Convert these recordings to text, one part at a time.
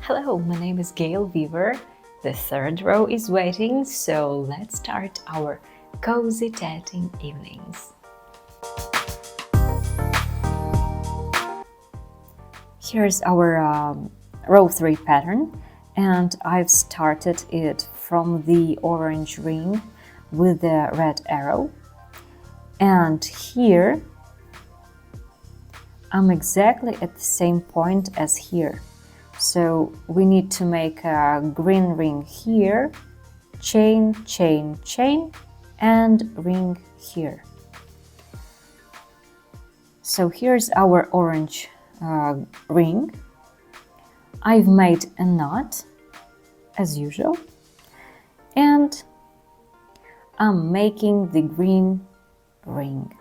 Hello, my name is Gail Weaver. The third row is waiting, so let's start our cozy tatting evenings. Here's our row 3 pattern, and I've started it from the orange ring with the red arrow. And here I'm exactly at the same point as here. So we need to make a green ring here, chain, chain, chain, and ring here. So here's our orange ring. I've made a knot as usual, and I'm making the green ring.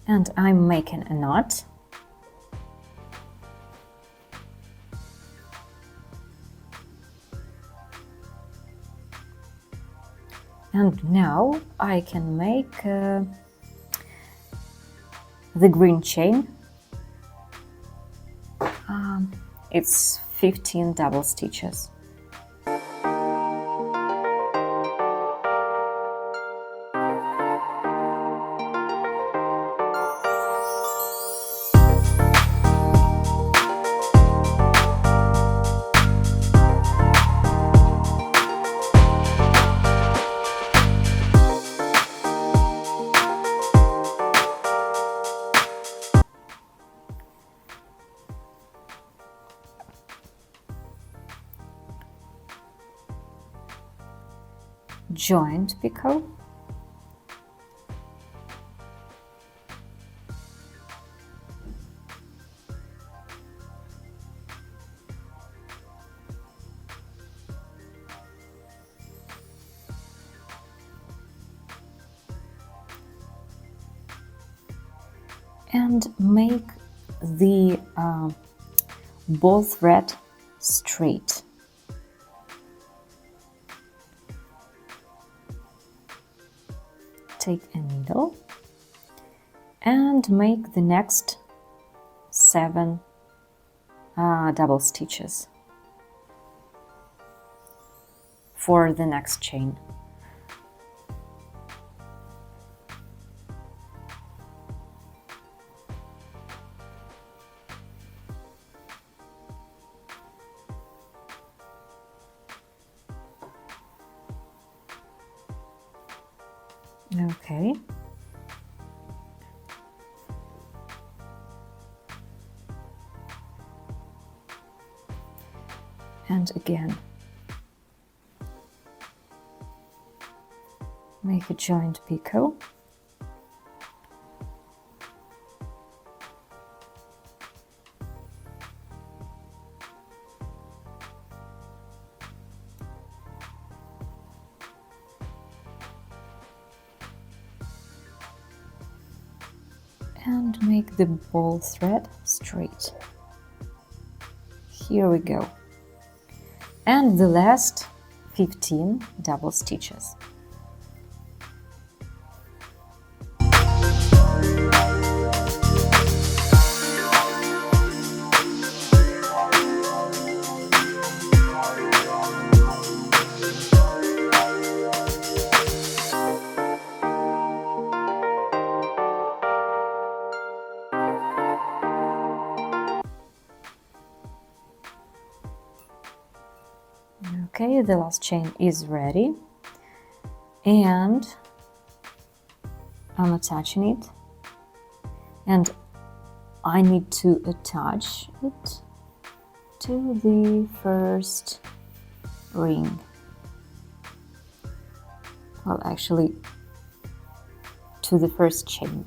And I'm making a knot. And now I can make the green chain. It's 15 double stitches. Joined picot, and make the ball thread straight. Take a needle and make the next 7 double stitches for the next chain. Okay. And again, make a joined picot. And make the ball thread straight. Here we go. And the last 15 double stitches. Okay, the last chain is ready, and I'm attaching it, and I need to attach it to the first ring. Well, actually, to the first chain.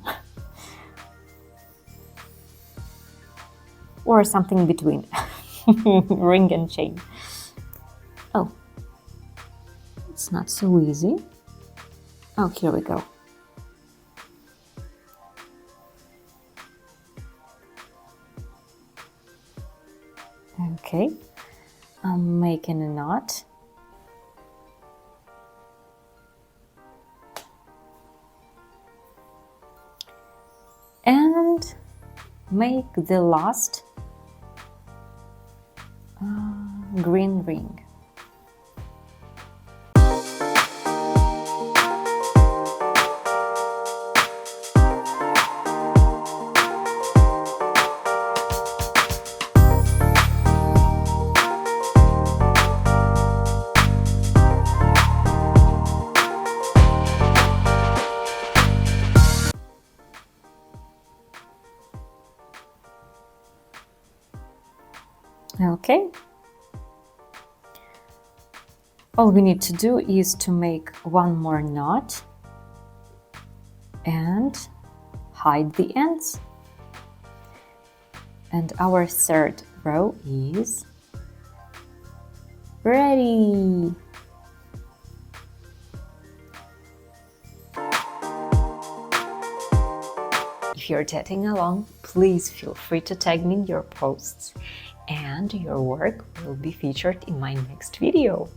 or something between ring and chain. Oh, it's not so easy. Oh, here we go. Okay, I'm making a knot. And make the last green ring. Okay. All we need to do is to make one more knot and hide the ends. And our third row is ready. If you're tatting along, please feel free to tag me in your posts, and your work will be featured in my next video.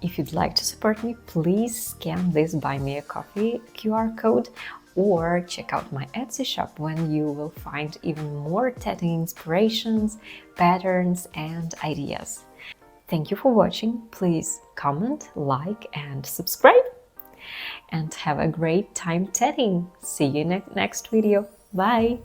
If you'd like to support me, please scan this Buy Me a Coffee QR code or check out my Etsy shop, when you will find even more tatting inspirations, patterns, and ideas. Thank you for watching. Please comment, like, and subscribe. And have a great time tatting. See you in the next video. Bye!